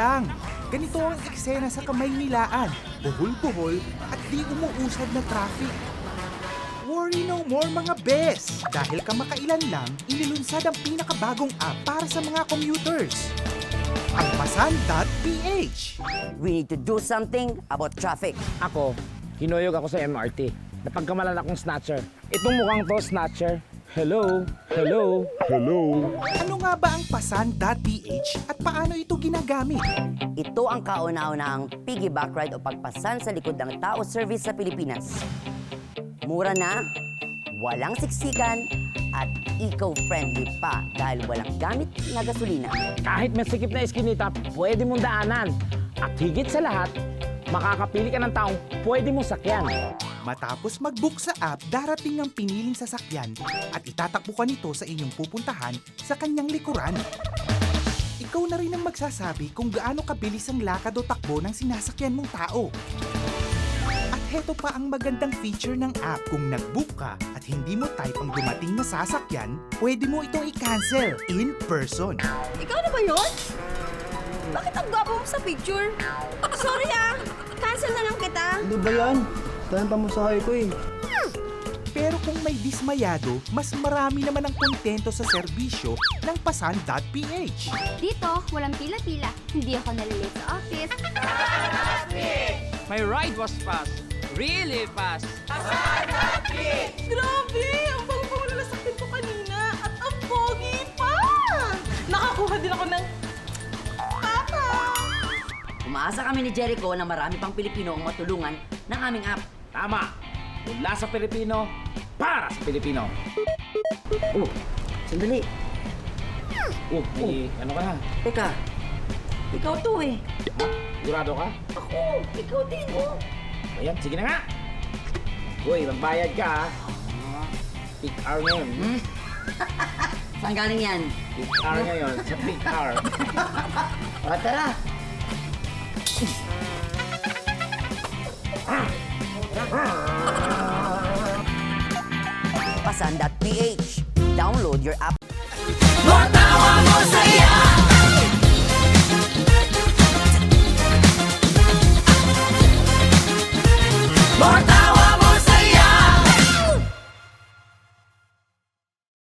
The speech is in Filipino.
lang. Ganito ang eksena sa Kamaynilaan, buhol-buhol at di umuusad na traffic. Worry no more mga bes! Dahil kamakailan lang, inilunsad ang pinakabagong app para sa mga commuters. Ang Pasan.ph. We need to do something about traffic. Ako, hinoyog ako sa MRT. Napagkamalan akong snatcher. Itong mukhang to, snatcher. Hello? Hello? Hello? Ano nga ba ang Pasan.ph at paano ito ginagamit? Ito ang kauna-unahang piggyback ride o pagpasan sa likod ng tao service sa Pilipinas. Mura na, walang siksikan, at eco-friendly pa dahil walang gamit na gasolina. Kahit may sikip na iskinita, pwede mong daanan. At higit sa lahat, makakapili ka ng taong pwede mong sakyan. Matapos mag-book sa app, darating ang piniling sasakyan at itatakbo ka nito sa inyong pupuntahan sa kanyang likuran. Ikaw na rin ang magsasabi kung gaano kabilis ang lakad o takbo ng sinasakyan mong tao. At heto pa ang magandang feature ng app. Kung nag-book ka at hindi mo type ang dumating na sasakyan, pwede mo itong i-cancel in person. Ikaw na ba yun? Bakit ang gwapo mo sa picture? Sorry cancel na lang kita. Ano ba yan? Tahan pa mo sa ko eh. Pero kung may dismayado, mas marami naman ang kontento sa serbisyo ng Pasan.ph. Dito, walang pila-pila. Hindi ako nalilate sa office. My ride was fast. Really fast. Grabe! Ang bango-bango na nasaktin ko kanina. At ang pogi pa! Nakakuha din ako ng papa! Umaasa kami ni Jericho na marami pang Pilipino ang matulungan ng aming app. Tama! Mula sa Pilipino, para sa Pilipino. Oh, sandali. Ano ka na? Teka, ikaw to eh. Ha? Sigurado ka? Ako, ikaw din oh. Ayan, sige na nga. Uy, magbayad ka ha. Peak hour ngayon. Saan galing yan? Peak hour ngayon, sa peak hour. O, tara. Pasan.ph. Download your app. Matawa mo sa